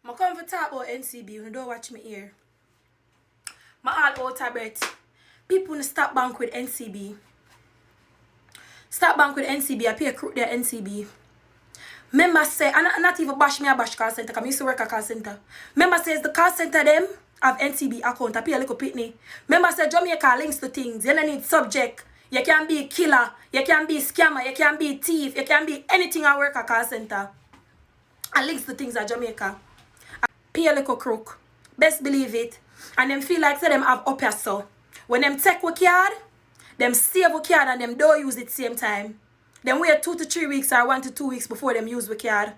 I come to talk about NCB, you don't watch me here. I all out of breath. People stop bank with NCB. Stop bank with NCB, I pay a crook their NCB. Member say, and not even bash me a bash call center, because I used to work at call center. Member says the call center them have NCB account, I pay a little pitney. Member say Jamaica links to things, you don't need subject. You can be killer, you can be scammer, you can be thief, you can be anything I work at call center. And links to things at Jamaica. Pay a little crook. Best believe it. And them feel like say them have up here so. When them take a card, them save a card and them don't use it same time. Them wait 2 to 3 weeks or 1 to 2 weeks before them use the card.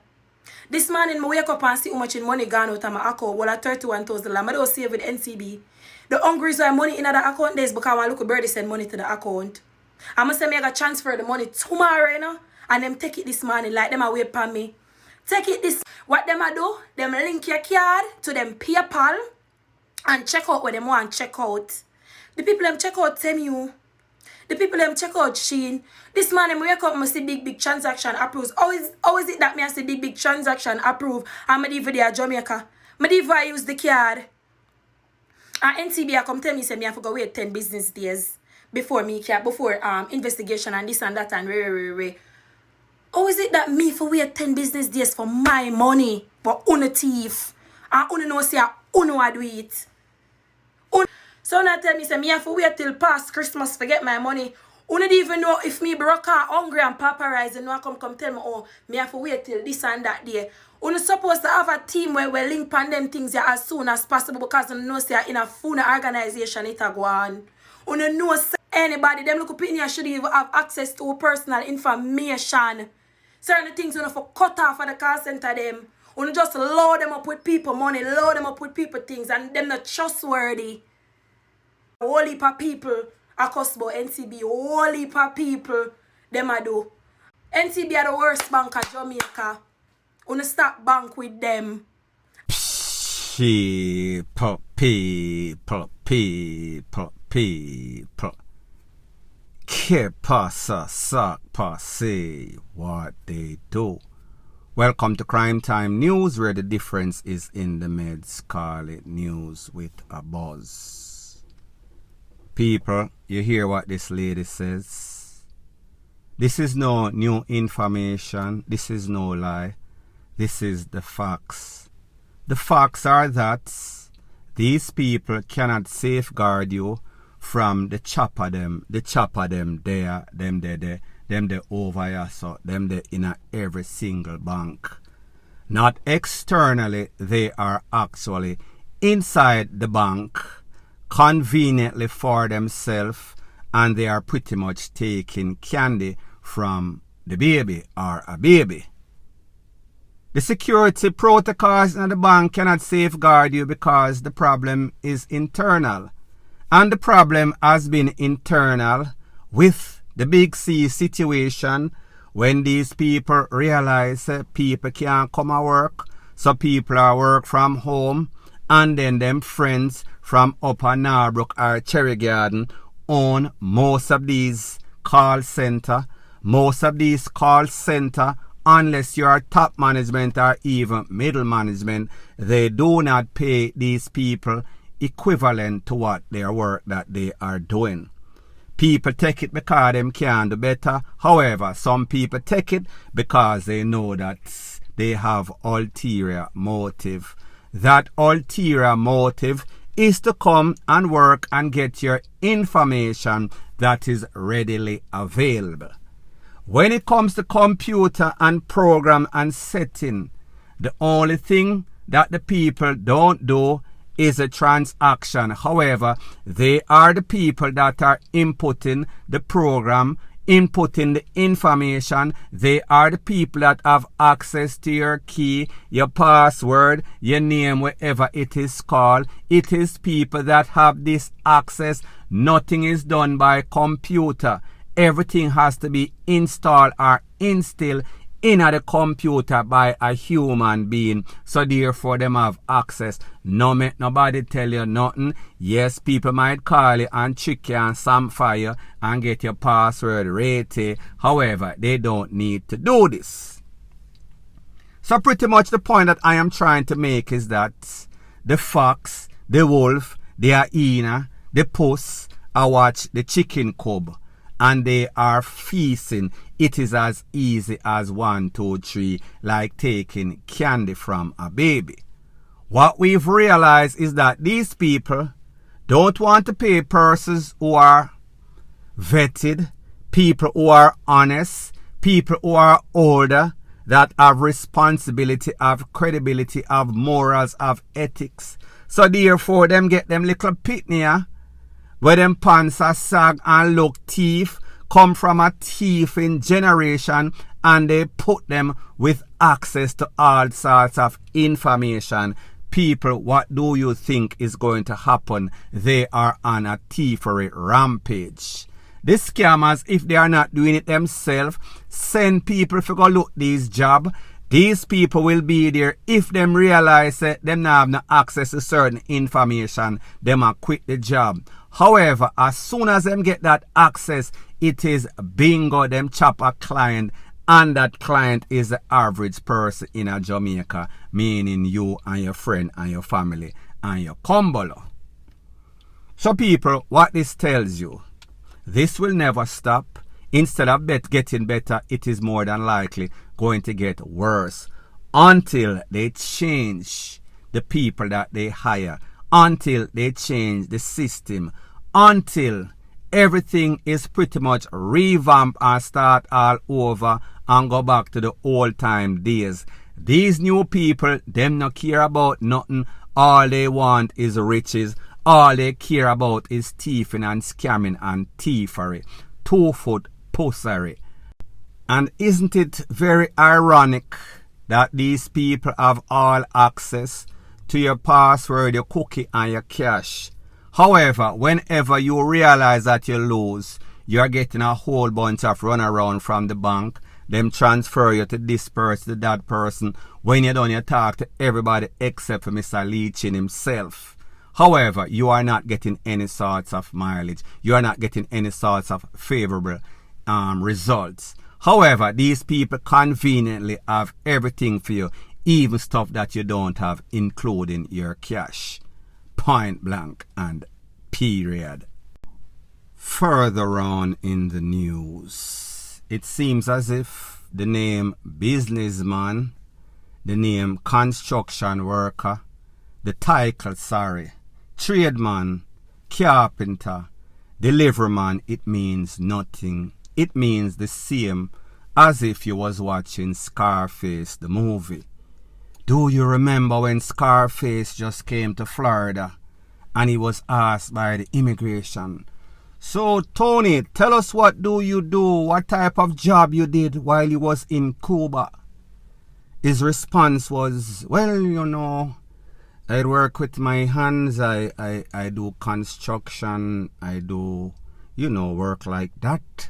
This morning I wake up and see how much in money gone out of my account. Well, at $31,000. I don't save with NCB. The hungry reason why money in the account is because I look at birdie send money to the account. I'm going to say I got transfer the money tomorrow, you know, and them take it this morning like them a wait for me. Take it this. What them a do? Them link your card to them PayPal and check out what them want check out. The people them check out Temu. The people them check out Sheen. This morning I wake up and see big transaction approved. How is it that me I see big transaction approved and I leave there at Jamaica? I leave I use the card. And NCB I come tell me say me I have to go wait 10 business days before investigation and this and that and re. How is it that me for wait 10 business days for my money but on a thief and on no say I do it? So now tell me say me have to wait till past Christmas to get my money. You don't even know if me broke or hungry and paparazzi and I come tell me, oh, me have to wait till this and that day. You supposed to have a team where we link on them things as soon as possible because you know say in a full organization it a go on. You know say anybody, them look up in here should even have access to personal information. Certain things you know for cut off of the call center them. You just load them up with people money, load them up with people things and them not trustworthy. Whole heap of people are cuss about NCB. Whole heap of people them a do. NCB are the worst bank at Jamaica. You stop bank with them. People. Que pasa, sac passe, what they do. Welcome to Crime Time News, where the difference is in the meds. Call it news with a buzz. People, you hear what this lady says? This is no new information. This is no lie. This is the facts. The facts are that these people cannot safeguard you from the chopper them there, them there over here, so them there in every single bank. Not externally, they are actually inside the bank, conveniently for themselves, and they are pretty much taking candy from the baby or a baby. The security protocols in the bank cannot safeguard you because the problem is internal. And the problem has been internal with the Big C situation when these people realize people can't come to work, so people are work from home, and then them friends from Upper Narbrook or Cherry Garden own most of these call center. Most of these call center, unless you are top management or even middle management, they do not pay these people equivalent to what their work that they are doing. People take it because them can do better. However, some people take it because they know that they have ulterior motive. That ulterior motive is to come and work and get your information that is readily available. When it comes to computer and program and setting, the only thing that the people don't do is a transaction. However, they are the people that are inputting the program, inputting the information. They are the people that have access to your key, your password, your name, whatever it is called. It is people that have this access. Nothing is done by computer. Everything has to be installed or instilled in the computer by a human being, so therefore them have access. No make nobody tell you nothing. Yes, people might call you and trick you and samfire you and get your password rated. However, they don't need to do this. So pretty much the point that I am trying to make is that the fox, the wolf, the hyena, the puss are watch the chicken cub and they are feasting. It is as easy as 1, 2, 3, like taking candy from a baby. What we've realized is that these people don't want to pay persons who are vetted, people who are honest, people who are older, that have responsibility, have credibility, have morals, have ethics. So therefore, them get them little pitney where them pants are sag and look thief, come from a thieving generation, and they put them with access to all sorts of information. People, what do you think is going to happen? They are on a thievery rampage. The scammers, if they are not doing it themselves, send people to go look these jobs. These people will be there. If them realize that them not have no access to certain information, them will quit the job. However, as soon as them get that access, it is bingo, them chop a client, and that client is the average person in a Jamaica, meaning you and your friend and your family and your cumbolo. So people, what this tells you, this will never stop. Instead of getting better, it is more than likely going to get worse until they change the people that they hire, until they change the system, until everything is pretty much revamped and start all over and go back to the old time days. These new people, them not care about nothing. All they want is riches. All they care about is thieving and scamming and thievery, 2-foot pussery. And isn't it very ironic that these people have all access to your password, your cookie, and your cash? However, whenever you realize that you lose, you're getting a whole bunch of runaround from the bank. Them transfer you to this person, to that person. When you're done, you talk to everybody except for Mr. Leachin himself. However, you are not getting any sorts of mileage. You are not getting any sorts of favorable results. However, these people conveniently have everything for you, even stuff that you don't have, including your cash. Point blank and period. Further on in the news, it seems as if the name businessman, the name construction worker, the title, trademan, carpenter, deliveryman, it means nothing. It means the same as if you was watching Scarface, the movie. Do you remember when Scarface just came to Florida and he was asked by the immigration, so Tony, tell us what do you do, what type of job you did while you was in Cuba? His response was, well, you know, I work with my hands, I do construction, I do, you know, work like that.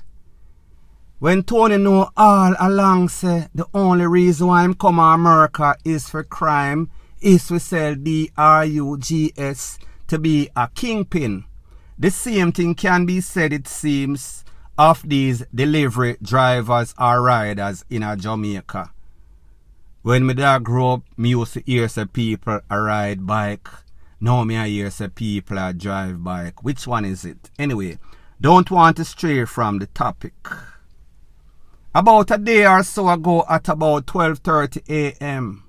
When Tony know all along say the only reason why I'm come to America is for crime, is to sell drugs, to be a kingpin. The same thing can be said, it seems, of these delivery drivers or riders in a Jamaica. When me dad grew up, me used to hear say people a ride bike. Now me I hear say people a drive bike. Which one is it? Anyway, don't want to stray from the topic. About a day or so ago at about 12:30 a.m.,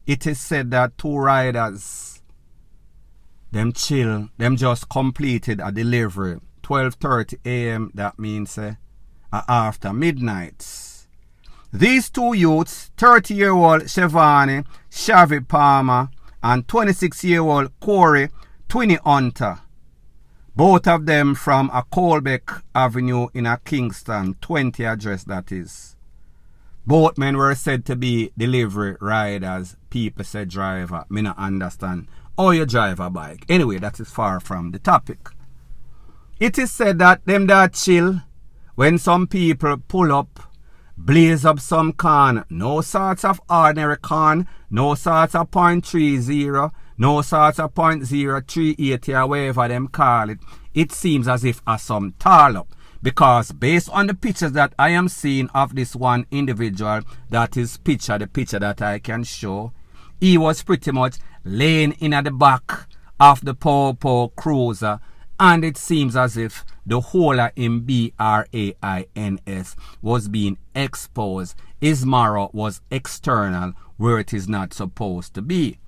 it is said that 2 riders, them just completed a delivery. 12:30 a.m., that means after midnight. These 2 youths, 30-year-old Shavi Palmer, and 26-year-old Corey Twinny Hunter, both of them from a Colbeck Avenue in a Kingston 20 address, that is. Both men were said to be delivery riders. People say driver. Me not understand. Oh, you drive a bike. Anyway, that is far from the topic. It is said that them that chill when some people pull up, blaze up some corn, no sorts of ordinary corn, no sorts of .30, no sorts of .038 or whatever them call it. It seems as if some tall up. Because based on the pictures that I am seeing of this one individual, that is the picture that I can show, he was pretty much laying in at the back of the Popo cruiser, and it seems as if the whole of him BRAINS was being exposed. His marrow was external where it is not supposed to be.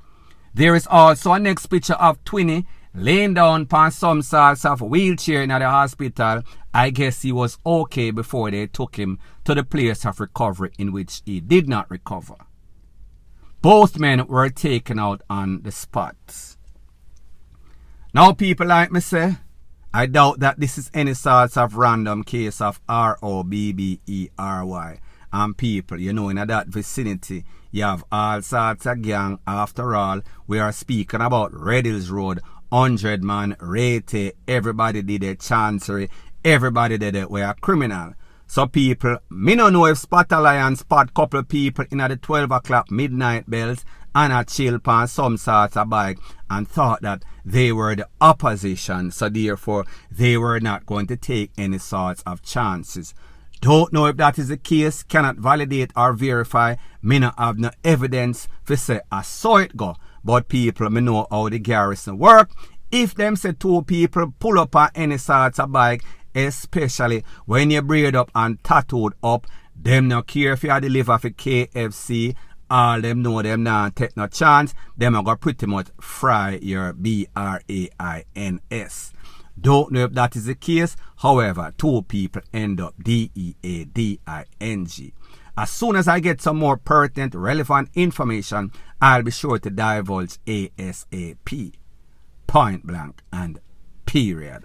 There is also a next picture of Twinny laying down upon some sorts of wheelchair in the hospital. I guess he was okay before they took him to the place of recovery, in which he did not recover. Both men were taken out on the spot. Now, people like me say, I doubt that this is any sorts of random case of ROBBERY. And people, you know, in that vicinity, you have all sorts of gang. After all, we are speaking about Red Hills Road, 100 man, Rete, everybody did a chancery, everybody did it, we are criminal. So people, me don't know if Spot Alliance spot couple people in at the 12 o'clock midnight bells and a chill pan some sort of bike and thought that they were the opposition, so therefore they were not going to take any sorts of chances. Don't know if that is the case, cannot validate or verify, me not have no evidence to say I saw it go, but people, me know how the garrison work. If them say two people pull up on any sorts of bike, especially when you braid up and tattooed up, them not care if you deliver for KFC. All them know them not take no chance. Them are going to pretty much fry your BRAINS. Don't know if that is the case. However, two people end up DEADING. As soon as I get some more pertinent, relevant information, I'll be sure to divulge ASAP. Point blank and period.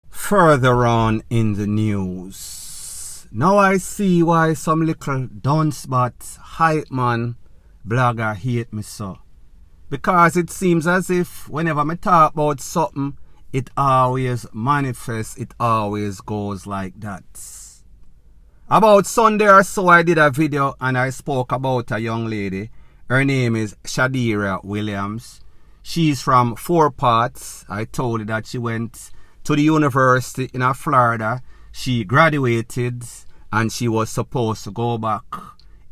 Further on in the news, now I see why some little dunce-bot, hype man, blogger hate me so. Because it seems as if whenever I talk about something, it always manifests, it always goes like that. About Sunday or so I did a video and I spoke about a young lady. Her name is Shadira Williams. She's from Four Parts. I told her that she went to the university in Florida. She graduated and she was supposed to go back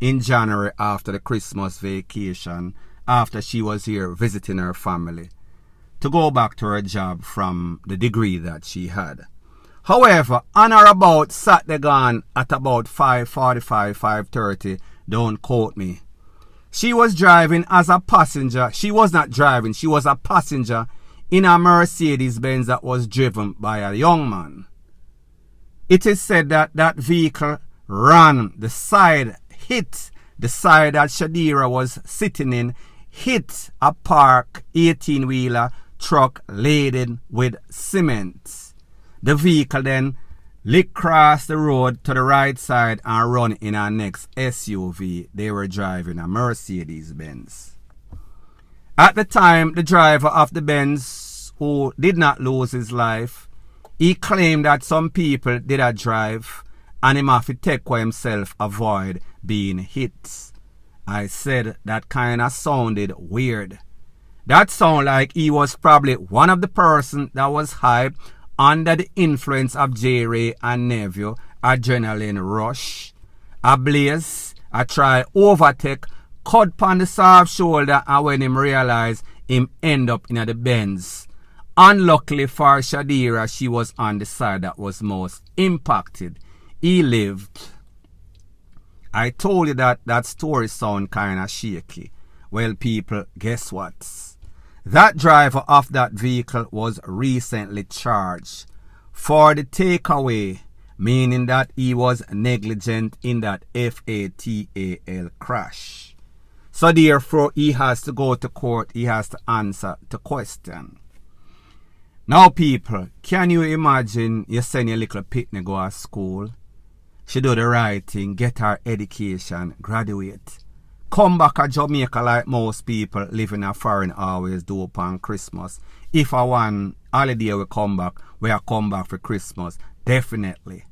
in January after the Christmas vacation, after she was here visiting her family, to go back to her job from the degree that she had. However, on or about Saturday gone at about 5:45, 5:30, don't quote me, she was driving as a passenger. She was not driving, she was a passenger in a Mercedes-Benz that was driven by a young man. It is said that that vehicle ran the side, hit the side that Shadira was sitting in, hit a parked 18-wheeler truck laden with cement. The vehicle then crossed the road to the right side and run in our next SUV. They were driving a Mercedes-Benz. At the time, the driver of the Benz, who did not lose his life, he claimed that some people did a drive and him have to take for himself avoid being hit. I said that kind of sounded weird. That sounded like he was probably one of the person that was hyped under the influence of J-Ray and nephew, adrenaline rush, a blaze, a try overtake, cut on the soft shoulder, and when him realized, him end up in the Benz. Unluckily for Shadira, she was on the side that was most impacted. He lived. I told you that that story sound kind of shaky. Well, people, guess what? That driver of that vehicle was recently charged for the takeaway, meaning that he was negligent in that fatal crash. So therefore, he has to go to court, he has to answer the question. Now people, can you imagine you send your little pitney go to school, she do the right thing, get her education, graduate, come back to Jamaica like most people living in foreign always do upon Christmas. If I want holiday we come back, we are come back for Christmas, definitely.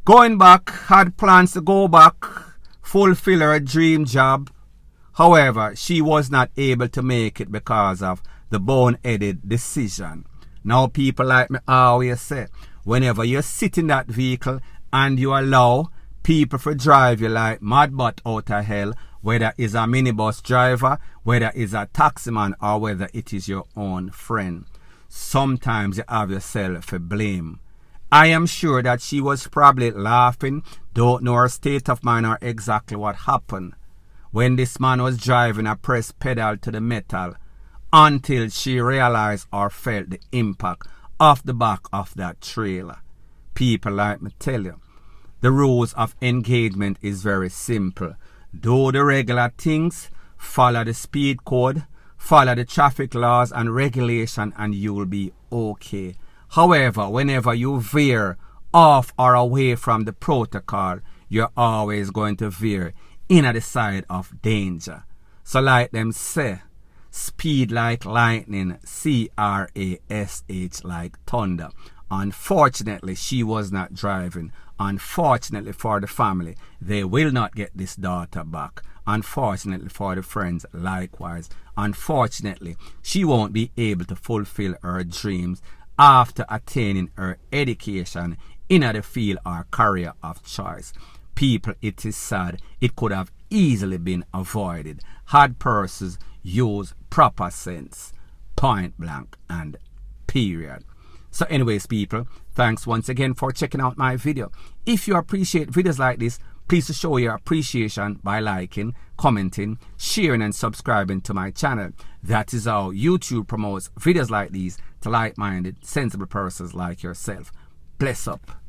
Going back, had plans to go back, fulfill her dream job. However, she was not able to make it because of the bone-headed decision. Now people like me always say, whenever you sit in that vehicle and you allow people to drive you like mad butt out of hell, whether it's a minibus driver, whether it's a taximan, or whether it is your own friend, sometimes you have yourself to blame. I am sure that she was probably laughing, don't know her state of mind or exactly what happened when this man was driving a press pedal to the metal, until she realized or felt the impact of the back of that trailer. People, like me tell you, the rules of engagement is very simple. Do the regular things, follow the speed code, follow the traffic laws and regulation, and you will be okay. However, whenever you veer off or away from the protocol, you're always going to veer in at the side of danger. So like them say, speed like lightning, crash like thunder. Unfortunately, she was not driving. Unfortunately for the family, they will not get this daughter back. Unfortunately for the friends, likewise. Unfortunately, she won't be able to fulfill her dreams after attaining her education in the field or career of choice. People, it is sad. It could have easily been avoided had persons used proper sense. Point blank and period. So anyways, people, thanks once again for checking out my video. If you appreciate videos like this, please show your appreciation by liking, commenting, sharing and subscribing to my channel. That is how YouTube promotes videos like these to like-minded, sensible persons like yourself. Bless up.